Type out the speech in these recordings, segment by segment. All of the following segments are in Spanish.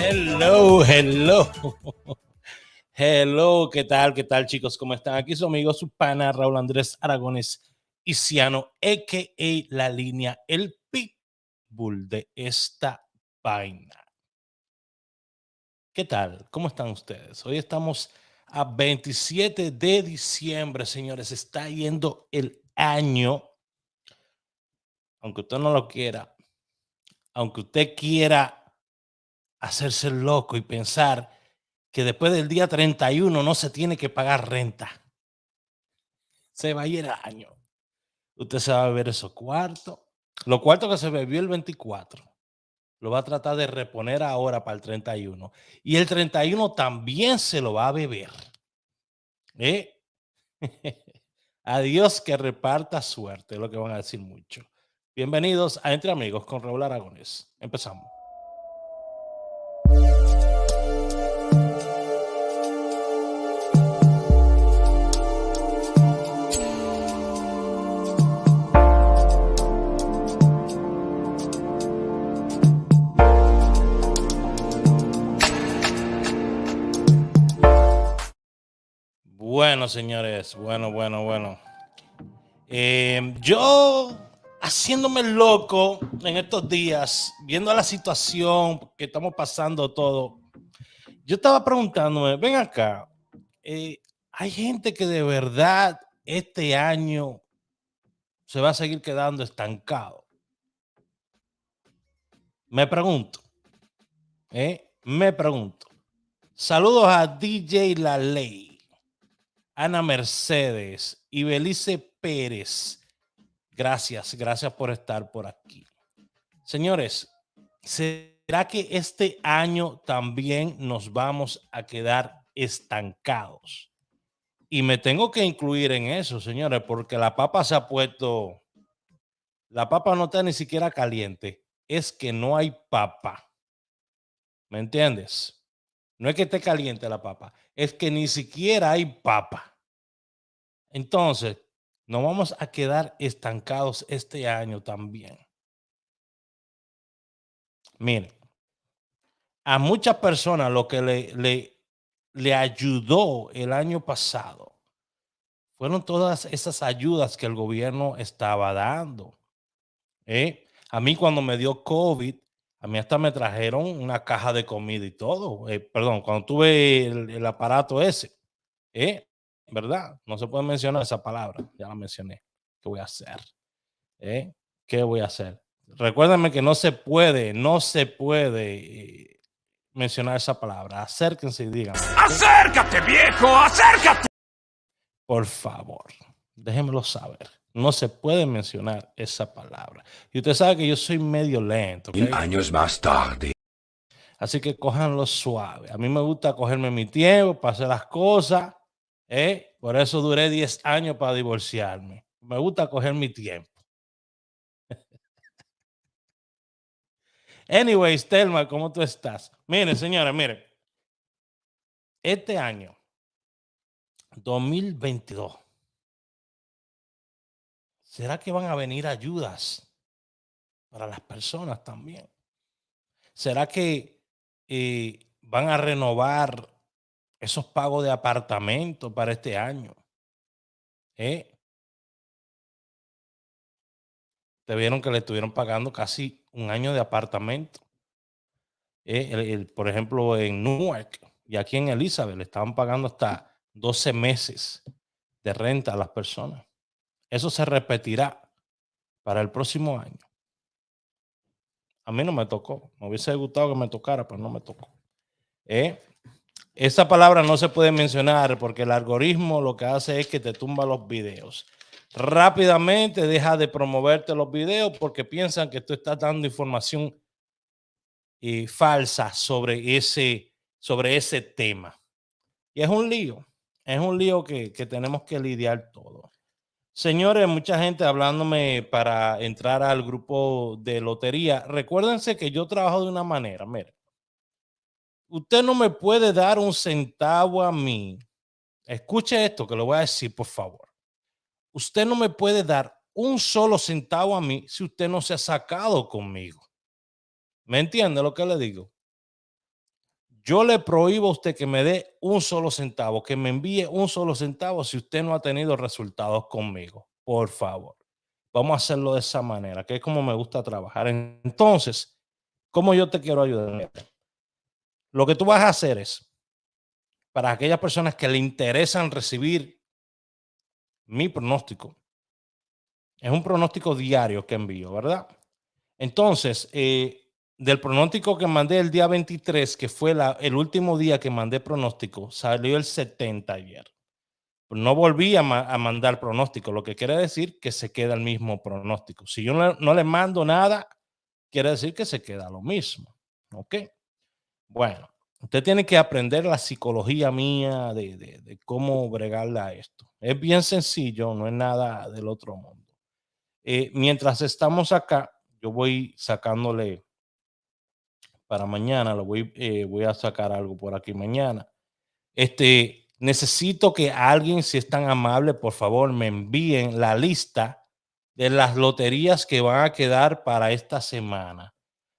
Hello, hello. Hello, ¿qué tal? ¿Qué tal, chicos? ¿Cómo están? Aquí su amigo, su pana Raúl Andrés Aragones Isiano, a.k.a. La Línea, el pitbull de esta vaina. ¿Qué tal? ¿Cómo están ustedes? Hoy estamos a 27 de diciembre, señores. Está yendo el año, aunque usted no lo quiera, aunque usted quiera hacerse el loco y pensar que después del día 31 no se tiene que pagar renta. Se va a ir el año. Usted se va a beber esos cuartos. Los cuartos que se bebió el 24, lo va a tratar de reponer ahora para el 31. Y el 31 también se lo va a beber. ¿Eh? Adiós, que reparta suerte, es lo que van a decir mucho. Bienvenidos a Entre Amigos con Raúl Aragones. Empezamos. Bueno, señores, bueno. Yo haciéndome loco en estos días, viendo la situación que estamos pasando todo, yo estaba preguntándome, ven acá, hay gente que de verdad este año se va a seguir quedando estancado. Me pregunto, me pregunto. Saludos a DJ La Ley, Ana Mercedes y Belice Pérez. Gracias por estar por aquí. Señores, ¿será que este año también nos vamos a quedar estancados? Y me tengo que incluir en eso, señores, porque la papa se ha puesto, la papa no está ni siquiera caliente, es que no hay papa. ¿Me entiendes? No es que esté caliente la papa, es que ni siquiera hay papa. Entonces, nos vamos a quedar estancados este año también. Miren, a muchas personas lo que le ayudó el año pasado fueron todas esas ayudas que el gobierno estaba dando. A mí cuando me dio COVID, a mí hasta me trajeron una caja de comida y todo. Perdón, cuando tuve el aparato ese, ¿verdad? No se puede mencionar esa palabra, ya la mencioné. ¿Qué voy a hacer? ¿Qué voy a hacer? Recuérdenme que no se puede mencionar esa palabra. Acérquense y díganme. ¡Acércate, viejo! ¡Acércate! Por favor, déjenmelo saber. No se puede mencionar esa palabra. Y usted sabe que yo soy medio lento, ¿ok? 1000 años más tarde. Así que cójanlo suave. A mí me gusta cogerme mi tiempo para hacer las cosas. Por eso duré 10 años para divorciarme. Me gusta coger mi tiempo. Anyways, Telma, ¿cómo tú estás? Miren, señora, miren. Este año, 2022, ¿será que van a venir ayudas para las personas también? ¿Será que van a renovar esos pagos de apartamento para este año? Te vieron que le estuvieron pagando casi un año de apartamento. Por ejemplo, en Newark y aquí en Elizabeth le estaban pagando hasta 12 meses de renta a las personas. Eso se repetirá para el próximo año. A mí no me tocó. Me hubiese gustado que me tocara, pero no me tocó. Esa palabra no se puede mencionar porque el algoritmo lo que hace es que te tumba los videos. Rápidamente deja de promoverte los videos porque piensan que tú estás dando información falsa sobre ese tema. Y es un lío que tenemos que lidiar todo. Señores, mucha gente hablándome para entrar al grupo de lotería. Recuérdense que yo trabajo de una manera, mire, usted no me puede dar un centavo a mí. Escuche esto que lo voy a decir, por favor. Usted no me puede dar un solo centavo a mí si usted no se ha sacado conmigo. ¿Me entiende lo que le digo? Yo le prohíbo a usted que me dé un solo centavo, que me envíe un solo centavo si usted no ha tenido resultados conmigo. Por favor. Vamos a hacerlo de esa manera, que es como me gusta trabajar. Entonces, ¿cómo yo te quiero ayudar? Lo que tú vas a hacer es, para aquellas personas que le interesan recibir mi pronóstico, es un pronóstico diario que envío, ¿verdad? Entonces, del pronóstico que mandé el día 23, que fue el último día que mandé pronóstico, salió el 70 ayer. No volví a mandar pronóstico, lo que quiere decir que se queda el mismo pronóstico. Si yo no le mando nada, quiere decir que se queda lo mismo. ¿Ok? Bueno, usted tiene que aprender la psicología mía de cómo bregarle a esto. Es bien sencillo, no es nada del otro mundo. Mientras estamos acá, yo voy sacándole para mañana, voy a sacar algo por aquí mañana. Necesito que alguien, si es tan amable, por favor, me envíen la lista de las loterías que van a quedar para esta semana.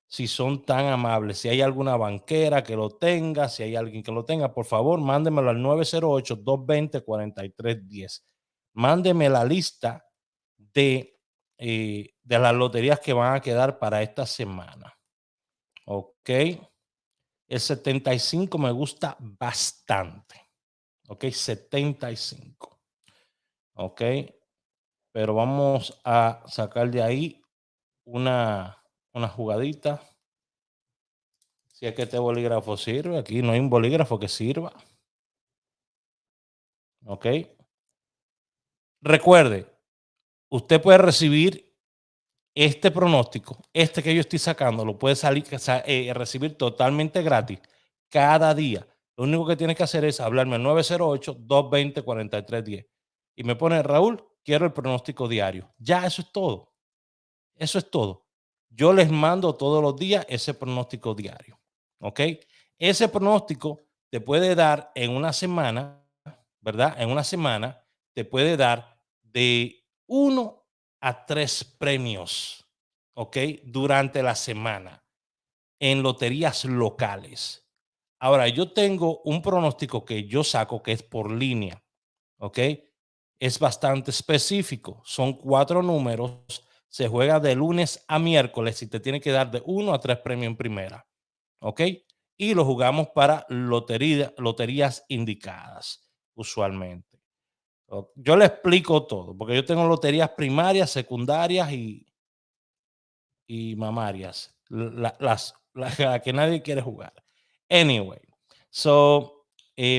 Si son tan amables, si hay alguna banquera que lo tenga, si hay alguien que lo tenga, por favor, mándemelo al 908-220-4310. Mándeme la lista de las loterías que van a quedar para esta semana. Ok. El 75 me gusta bastante. Ok, 75. Ok, pero vamos a sacar de ahí una jugadita. Si es que este bolígrafo sirve, aquí no hay un bolígrafo que sirva. Ok. Recuerde, usted puede recibir este pronóstico, este que yo estoy sacando, lo puede recibir totalmente gratis cada día. Lo único que tiene que hacer es hablarme al 908-220-4310 y me pone: Raúl, quiero el pronóstico diario. Ya, eso es todo. Eso es todo. Yo les mando todos los días ese pronóstico diario. ¿Ok? Ese pronóstico te puede dar en una semana, ¿verdad? En una semana te puede dar de 1 a 3 premios, ¿ok? Durante la semana en loterías locales. Ahora, yo tengo un pronóstico que yo saco que es por línea, ¿ok? Es bastante específico. Son 4 números. Se juega de lunes a miércoles y te tiene que dar de 1 a 3 premios en primera, ¿ok? Y lo jugamos para loterías indicadas, usualmente. Yo le explico todo, porque yo tengo loterías primarias, secundarias y mamarias, las que nadie quiere jugar. Anyway, so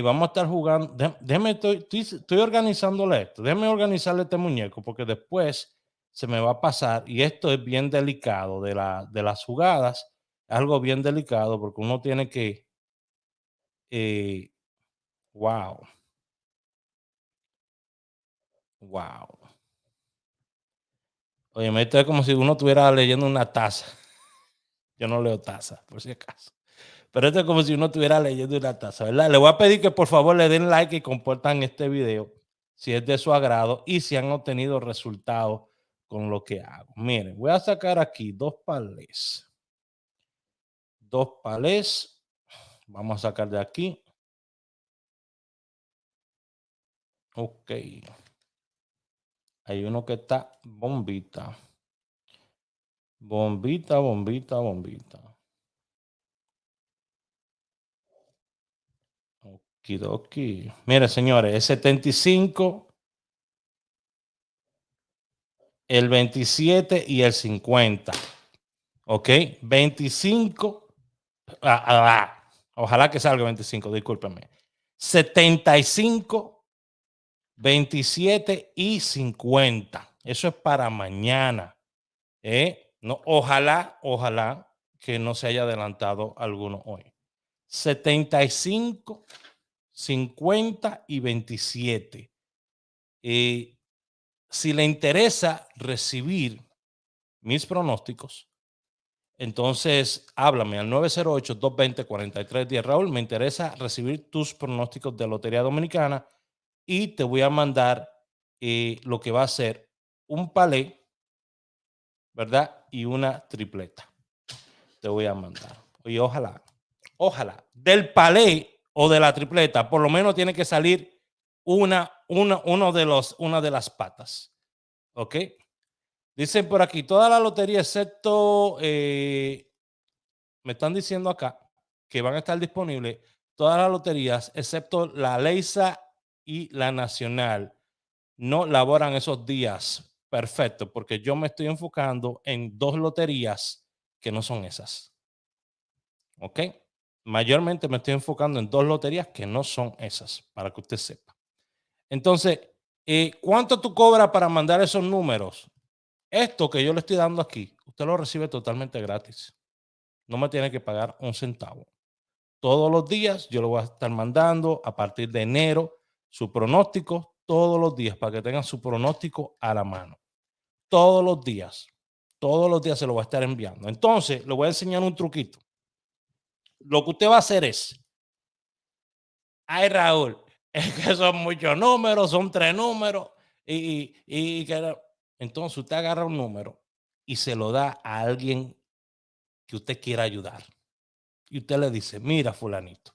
vamos a estar jugando. Déjeme, estoy organizándole esto. Déjeme organizarle este muñeco, porque después se me va a pasar. Y esto es bien delicado de las jugadas. Algo bien delicado, porque uno tiene que. Wow. Wow. Oye, esto es como si uno estuviera leyendo una taza. Yo no leo taza, por si acaso. Pero esto es como si uno estuviera leyendo una taza, ¿verdad? Le voy a pedir que por favor le den like y compartan este video si es de su agrado y si han obtenido resultados con lo que hago. Miren, voy a sacar aquí dos palés. Dos palés. Vamos a sacar de aquí. Ok. Hay uno que está bombita. Bombita, bombita, bombita. Okidoki. Mire, señores, el 75, el 27 y el 50. Ok, 25. Ojalá que salga 25, discúlpenme. 75, 27 y 50. Eso es para mañana. No, ojalá que no se haya adelantado alguno hoy. 75, 50 y 27. Si le interesa recibir mis pronósticos, entonces háblame al 908-220-4310. Raúl, me interesa recibir tus pronósticos de Lotería Dominicana y te voy a mandar lo que va a ser un palé, ¿verdad? Y una tripleta. Te voy a mandar. Oye, ojalá. ojalá, del palé o de la tripleta, por lo menos tiene que salir una de las patas. ¿Ok? Dicen por aquí, toda la lotería, excepto, me están diciendo acá que van a estar disponibles todas las loterías, excepto la Leisa y la Nacional. No laboran esos días. Perfecto, porque yo me estoy enfocando en 2 loterías que no son esas. ¿Ok? Mayormente me estoy enfocando en 2 loterías que no son esas, para que usted sepa. Entonces, ¿cuánto tú cobras para mandar esos números? Esto que yo le estoy dando aquí, usted lo recibe totalmente gratis. No me tiene que pagar un centavo. Todos los días yo lo voy a estar mandando a partir de enero su pronóstico todos los días para que tengan su pronóstico a la mano. Todos los días se lo voy a estar enviando. Entonces, le voy a enseñar un truquito. Lo que usted va a hacer es, ay Raúl, es que son muchos números, son 3 números entonces usted agarra un número y se lo da a alguien que usted quiera ayudar. Y usted le dice, mira fulanito,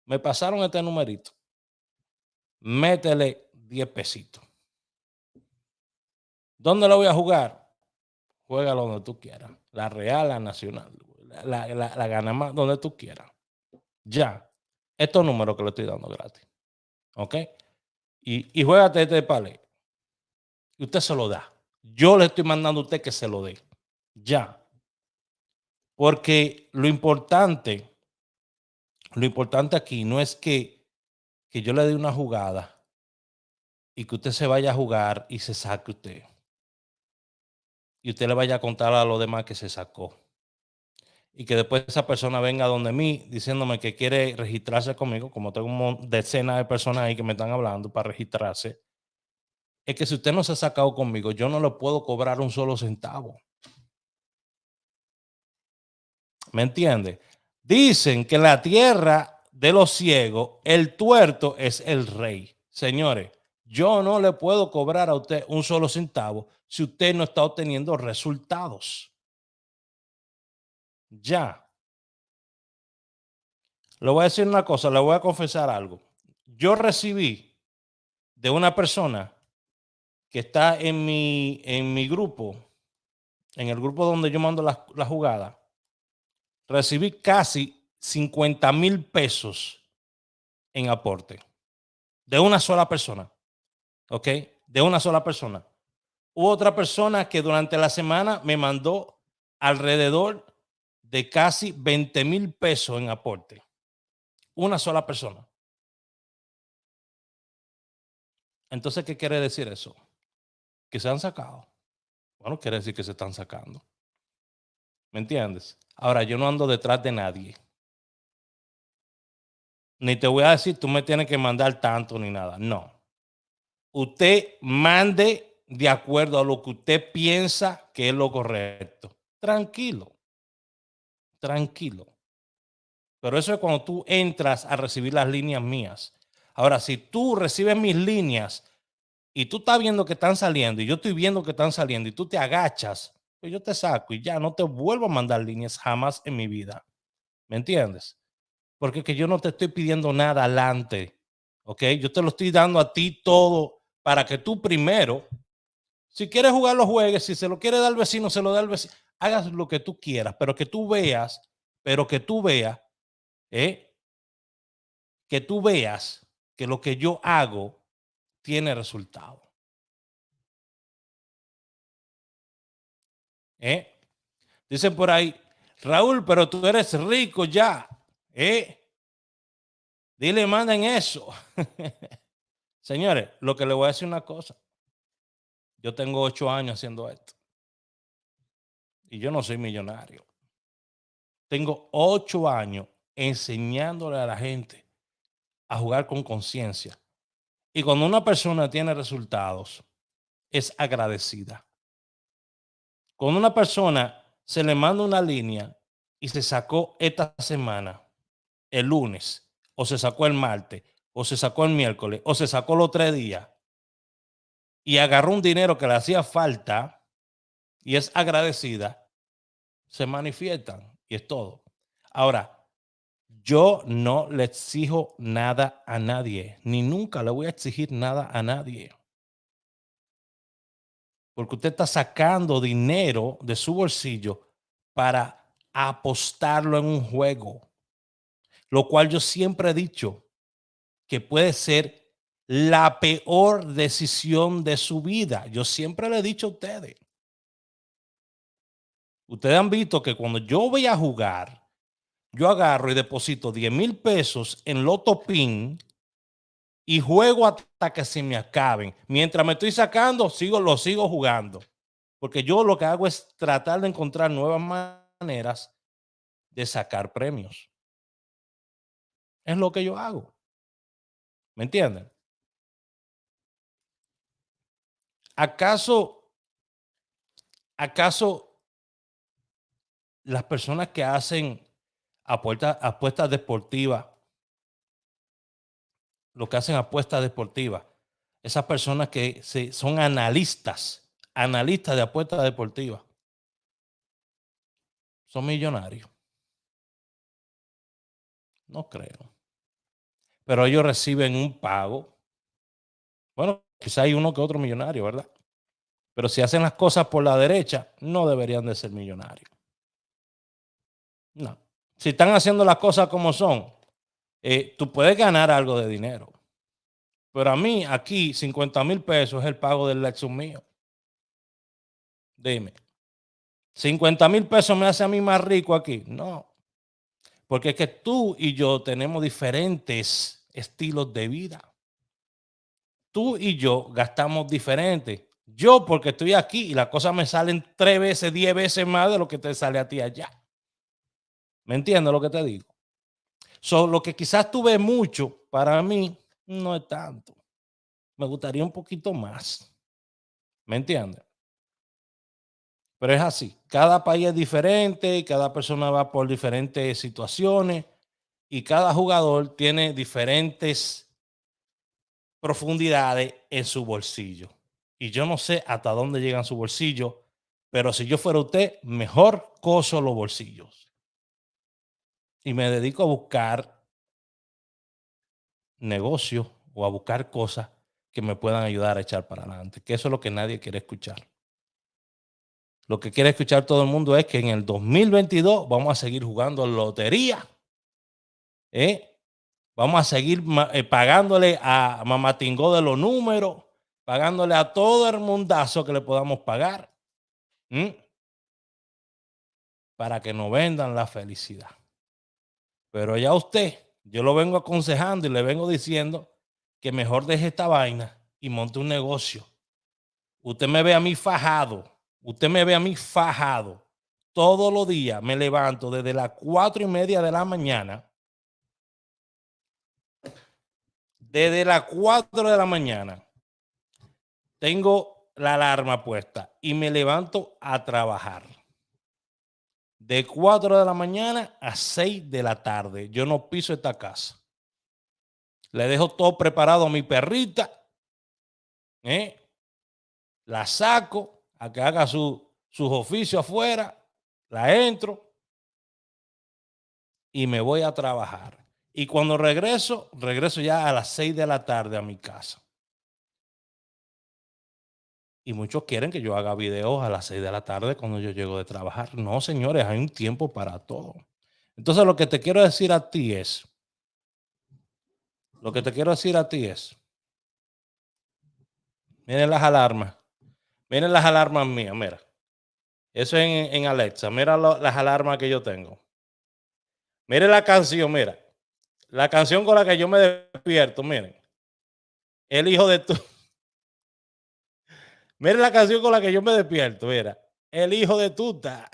me pasaron este numerito, métele 10 pesitos. ¿Dónde lo voy a jugar? Juégalo donde tú quieras. La Real, la Nacional, la gana más, donde tú quieras. Ya. Estos números que le estoy dando gratis. ¿Ok? Y juégate este palé. Y usted se lo da. Yo le estoy mandando a usted que se lo dé. Ya. Porque lo importante aquí no es que yo le dé una jugada y que usted se vaya a jugar y se saque usted. Y usted le vaya a contar a los demás que se sacó. Y que después esa persona venga donde mí diciéndome que quiere registrarse conmigo, como tengo decenas de personas ahí que me están hablando para registrarse, es que si usted no se ha sacado conmigo, yo no le puedo cobrar un solo centavo. ¿Me entiende? Dicen que en la tierra de los ciegos, el tuerto es el rey. Señores, yo no le puedo cobrar a usted un solo centavo si usted no está obteniendo resultados. Ya. Le voy a decir una cosa, le voy a confesar algo. Yo recibí de una persona que está en mi grupo, en el grupo donde yo mando la jugada, recibí casi 50,000 pesos en aporte de una sola persona. ¿Ok? De una sola persona. Hubo otra persona que durante la semana me mandó alrededor de casi 20,000 pesos en aporte. Una sola persona. Entonces, ¿qué quiere decir eso? Que se han sacado. Bueno, quiere decir que se están sacando. ¿Me entiendes? Ahora, yo no ando detrás de nadie. Ni te voy a decir, tú me tienes que mandar tanto ni nada. No. Usted mande de acuerdo a lo que usted piensa que es lo correcto. Tranquilo. Tranquilo. Pero eso es cuando tú entras a recibir las líneas mías. Ahora, si tú recibes mis líneas y tú estás viendo que están saliendo y yo estoy viendo que están saliendo y tú te agachas, pues yo te saco y ya no te vuelvo a mandar líneas jamás en mi vida. ¿Me entiendes? Porque que yo no te estoy pidiendo nada adelante. ¿Ok? Yo te lo estoy dando a ti todo para que tú primero, si quieres jugar, lo juegues. Si se lo quiere dar al vecino, se lo da al vecino. Hagas lo que tú quieras, pero que tú veas, ¿eh? Que tú veas que lo que yo hago tiene resultado. ¿Eh? Dicen por ahí, Raúl, pero tú eres rico ya. Dile, manden eso. Señores, lo que le voy a decir una cosa. Yo tengo 8 años haciendo esto. Y yo no soy millonario. Tengo 8 años enseñándole a la gente a jugar con conciencia. Y cuando una persona tiene resultados, es agradecida. Cuando una persona se le manda una línea y se sacó esta semana, el lunes, o se sacó el martes, o se sacó el miércoles, o se sacó los 3 días, y agarró un dinero que le hacía falta y es agradecida, se manifiestan y es todo. Ahora, yo no le exijo nada a nadie, ni nunca le voy a exigir nada a nadie. Porque usted está sacando dinero de su bolsillo para apostarlo en un juego, lo cual yo siempre he dicho que puede ser la peor decisión de su vida. Yo siempre le he dicho a ustedes. Ustedes han visto que cuando yo voy a jugar, yo agarro y deposito 10,000 pesos en Loto Pin y juego hasta que se me acaben. Mientras me estoy sacando, lo sigo jugando. Porque yo lo que hago es tratar de encontrar nuevas maneras de sacar premios. Es lo que yo hago. ¿Me entienden? ¿Acaso las personas que hacen apuestas deportivas, lo que hacen apuestas deportivas, esas personas que son analistas de apuestas deportivas, son millonarios? No creo. Pero ellos reciben un pago. Bueno, quizá hay uno que otro millonario, ¿verdad? Pero si hacen las cosas por la derecha, no deberían de ser millonarios. No. Si están haciendo las cosas como son, tú puedes ganar algo de dinero. Pero a mí, aquí, 50,000 pesos es el pago del Lexus mío. Dime. 50,000 pesos me hace a mí más rico aquí. No. Porque es que tú y yo tenemos diferentes estilos de vida. Tú y yo gastamos diferente. Yo porque estoy aquí y las cosas me salen 3 veces, 10 veces más de lo que te sale a ti allá. ¿Me entiendes lo que te digo? Lo que quizás tú ves mucho, para mí no es tanto. Me gustaría un poquito más. ¿Me entiendes? Pero es así. Cada país es diferente, cada persona va por diferentes situaciones y cada jugador tiene diferentes profundidades en su bolsillo. Y yo no sé hasta dónde llegan su bolsillo, pero si yo fuera usted, mejor coso los bolsillos. Y me dedico a buscar negocios o a buscar cosas que me puedan ayudar a echar para adelante, que eso es lo que nadie quiere escuchar. Lo que quiere escuchar todo el mundo es que en el 2022 vamos a seguir jugando lotería. Vamos a seguir pagándole a Mamatingó de los números, pagándole a todo el mundazo que le podamos pagar, para que nos vendan la felicidad. Pero ya usted, yo lo vengo aconsejando y le vengo diciendo que mejor deje esta vaina y monte un negocio. Usted me ve a mí fajado. Todos los días me levanto desde las 4:30 de la mañana. Desde las 4 de la mañana tengo la alarma puesta y me levanto a trabajar. De 4 de la mañana a 6 de la tarde. Yo no piso esta casa. Le dejo todo preparado a mi perrita. La saco a que haga sus oficios afuera. La entro y me voy a trabajar. Y cuando regreso ya a las 6 de la tarde a mi casa. Y muchos quieren que yo haga videos a las 6 de la tarde cuando yo llego de trabajar. No, señores, hay un tiempo para todo. Entonces lo que te quiero decir a ti es, miren las alarmas mías, mira. Eso es en Alexa, mira las alarmas que yo tengo. Mire la canción, mira. La canción con la que yo me despierto, miren. El hijo de tu... Mire la canción con la que yo me despierto, mira. El hijo de tuta.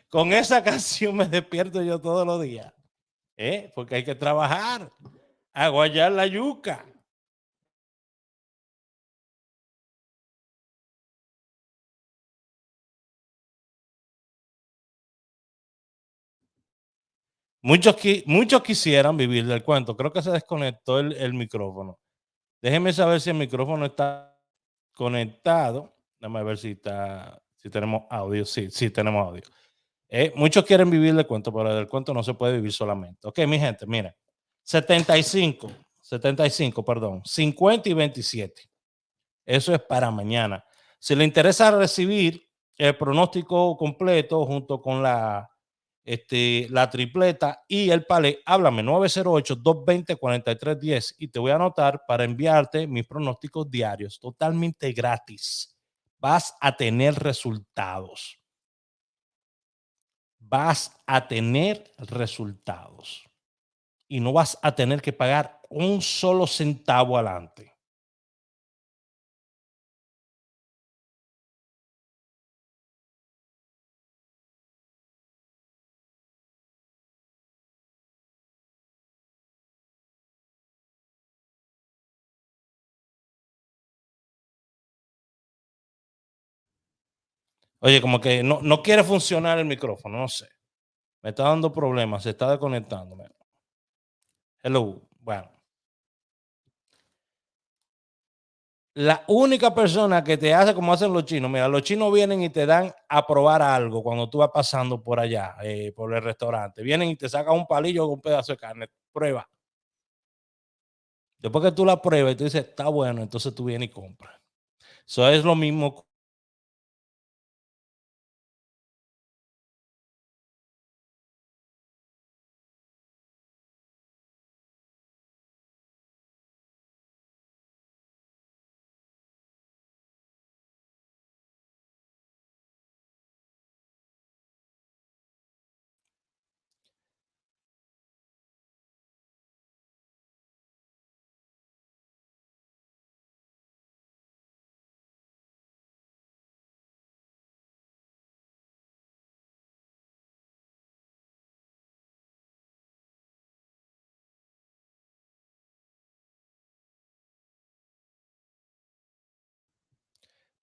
Con esa canción me despierto yo todos los días. Porque hay que trabajar. A guayar la yuca. Muchos quisieran vivir del cuento. Creo que se desconectó el micrófono. Déjenme saber si el micrófono está conectado. Déjame ver si tenemos audio. Sí, tenemos audio. Muchos quieren vivir del cuento, pero del cuento no se puede vivir solamente. Ok, mi gente, mira. 75, perdón. 50 y 27. Eso es para mañana. Si le interesa recibir el pronóstico completo junto con la tripleta y el palé, háblame 908-220-4310 y te voy a anotar para enviarte mis pronósticos diarios totalmente gratis. Vas a tener resultados. Vas a tener resultados y no vas a tener que pagar un solo centavo adelante. Oye, como que no quiere funcionar el micrófono, no sé. Me está dando problemas, se está desconectando. Hello, bueno. La única persona que te hace como hacen los chinos, mira, los chinos vienen y te dan a probar algo cuando tú vas pasando por allá, por el restaurante. Vienen y te sacan un palillo con un pedazo de carne. Prueba. Después que tú la pruebas y tú dices, está bueno, entonces tú vienes y compras. Eso es lo mismo.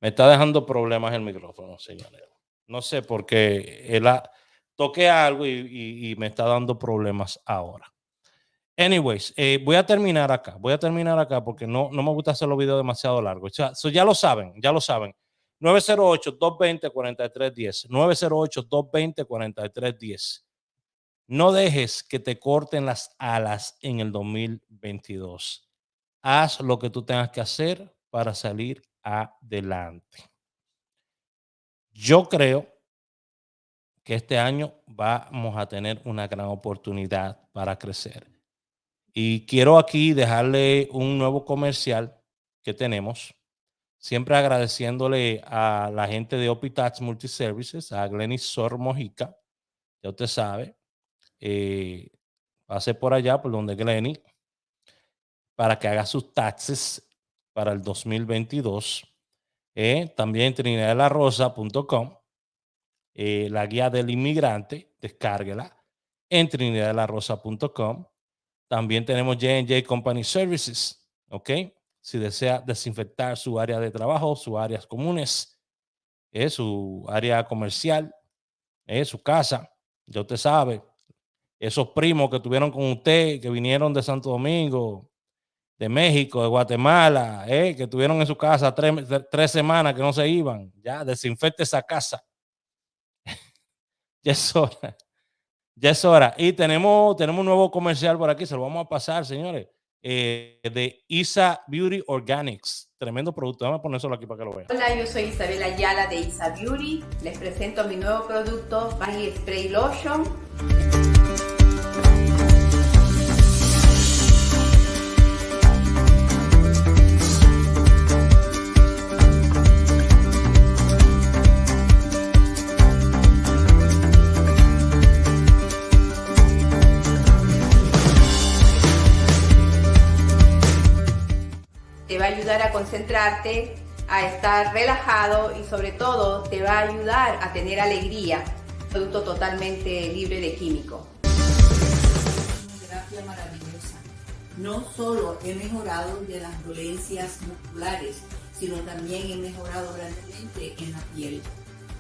Me está dejando problemas el micrófono, señores. No sé por qué. Toqué algo y me está dando problemas ahora. Anyways, voy a terminar acá. Voy a terminar acá porque no me gusta hacer los videos demasiado largos. O sea, ya lo saben, ya lo saben. 908-220-4310. 908-220-4310. No dejes que te corten las alas en el 2022. Haz lo que tú tengas que hacer para salir adelante. Yo creo que este año vamos a tener una gran oportunidad para crecer. Y quiero aquí dejarle un nuevo comercial que tenemos, siempre agradeciéndole a la gente de Opitax Multiservices, a Glenis Sor Mojica, ya usted sabe, pase por allá, por donde Glenis, para que haga sus taxes para el 2022. También trinidadelarosa.com, la guía del inmigrante, descárguela en trinidadelarosa.com. También tenemos J&J Company Services, ¿ok? Si desea desinfectar su área de trabajo, sus áreas comunes, su área comercial, su casa, ya usted sabe, esos primos que tuvieron con usted, que vinieron de Santo Domingo, de México, de Guatemala, que estuvieron en su casa 3 semanas que no se iban, ya desinfecte esa casa. Ya es hora. Ya es hora. Y tenemos un nuevo comercial por aquí, se lo vamos a pasar, señores, de Isa Beauty Organics. Tremendo producto. Vamos a ponérselo aquí para que lo vean. Hola, yo soy Isabel Ayala de Isa Beauty. Les presento mi nuevo producto, Body Spray Lotion. Te va a ayudar a concentrarte, a estar relajado y sobre todo te va a ayudar a tener alegría. Producto totalmente libre de químicos. Una terapia maravillosa. No solo he mejorado de las dolencias musculares, sino también he mejorado grandemente en la piel.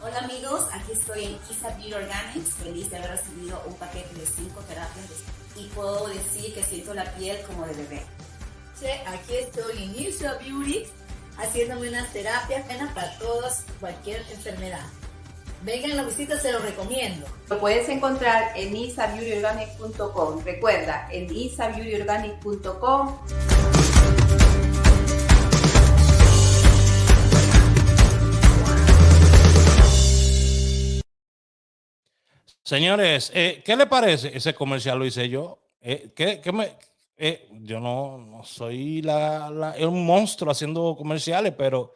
Hola amigos, aquí estoy en Isa Beauty Organics, feliz de haber recibido un paquete de 5 terapias y puedo decir que siento la piel como de bebé. Aquí estoy en Isa Beauty haciéndome unas terapias para todas, cualquier enfermedad. Vengan a la visita, se lo recomiendo. Lo puedes encontrar en isabeautyorganic.com. Recuerda, en isabeautyorganic.com. Señores, ¿qué le parece? Ese comercial lo hice yo. Yo no soy un monstruo haciendo comerciales, pero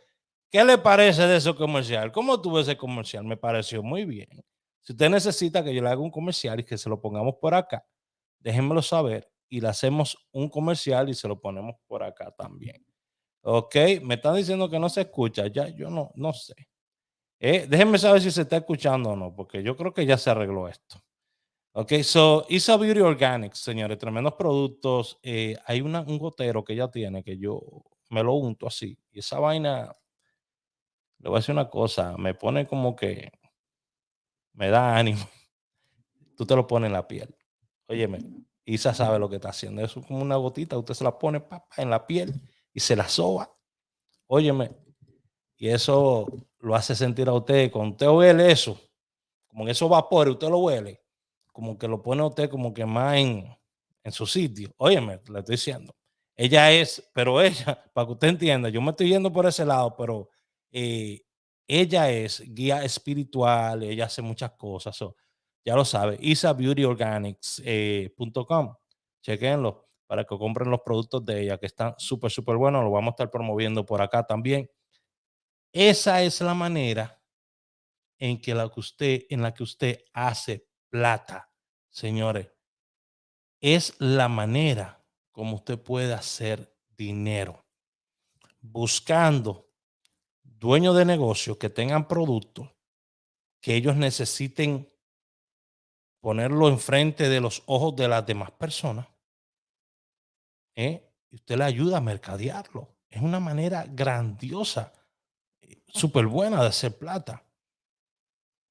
¿qué le parece de ese comercial? ¿Cómo tuvo ese comercial? Me pareció muy bien. Si usted necesita que yo le haga un comercial y que se lo pongamos por acá, déjenmelo saber y le hacemos un comercial y se lo ponemos por acá también. Ok, me están diciendo que no se escucha. Ya, yo no sé. Déjenme saber si se está escuchando o no, porque yo creo que ya se arregló esto. Ok, so Isa Beauty Organics, señores, tremendos productos. Hay un gotero que ella tiene que yo me lo unto así. Y esa vaina, le voy a decir una cosa, me pone como que me da ánimo. Tú te lo pones en la piel. Óyeme, Isa sabe lo que está haciendo. Eso es como una gotita, usted se la pone en la piel y se la soba. Óyeme, y eso lo hace sentir a usted, cuando usted huele eso, como en esos vapores, usted lo huele, como que lo pone a usted como que más en su sitio. Óyeme, le estoy diciendo. Ella es, pero ella, para que usted entienda, yo me estoy yendo por ese lado, pero ella es guía espiritual, ella hace muchas cosas. So, ya lo sabe, isabeautyorganics.com. Chequenlo para que compren los productos de ella, que están súper, súper buenos. Lo vamos a estar promoviendo por acá también. Esa es la manera en la que usted hace plata, señores. Es la manera como usted puede hacer dinero. Buscando dueños de negocio que tengan productos que ellos necesiten ponerlo enfrente de los ojos de las demás personas. Y usted le ayuda a mercadearlo. Es una manera grandiosa, súper buena de hacer plata.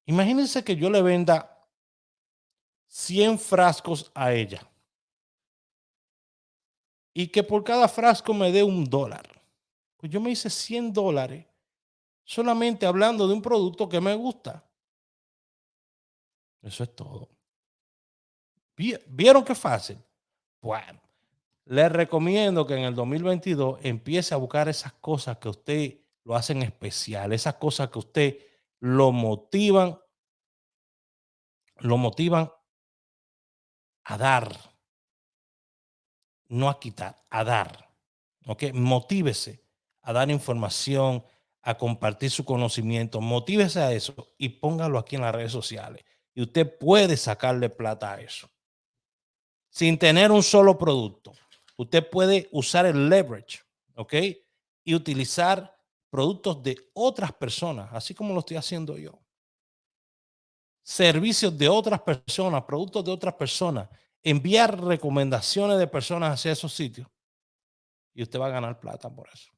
Imagínense que yo le venda 100 frascos a ella y que por cada frasco me dé $1. Pues yo me hice $100 solamente hablando de un producto que me gusta. Eso es todo. ¿Vieron qué fácil? Bueno, les recomiendo que en el 2022 empiece a buscar esas cosas que usted lo hacen especial, esas cosas que usted lo motivan a dar, no a quitar, a dar. ¿Ok? Motívese a dar información, a compartir su conocimiento, motívese a eso y póngalo aquí en las redes sociales. Y usted puede sacarle plata a eso. Sin tener un solo producto. Usted puede usar el leverage, ¿ok? Y utilizar productos de otras personas, así como lo estoy haciendo yo. Servicios de otras personas, productos de otras personas. Enviar recomendaciones de personas hacia esos sitios. Y usted va a ganar plata por eso.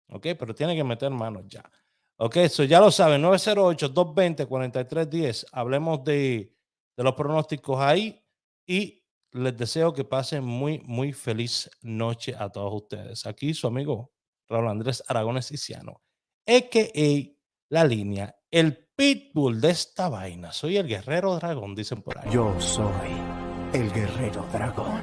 ¿Ok? Pero tiene que meter manos ya. ¿Ok? Eso ya lo saben. 908-220-4310. Hablemos de los pronósticos ahí. Y les deseo que pasen muy, muy feliz noche a todos ustedes. Aquí su amigo Raúl Andrés Aragones Iciano, a.k.a. La Línea, el pitbull de esta vaina. Soy el guerrero dragón, dicen por ahí. Yo soy el guerrero dragón.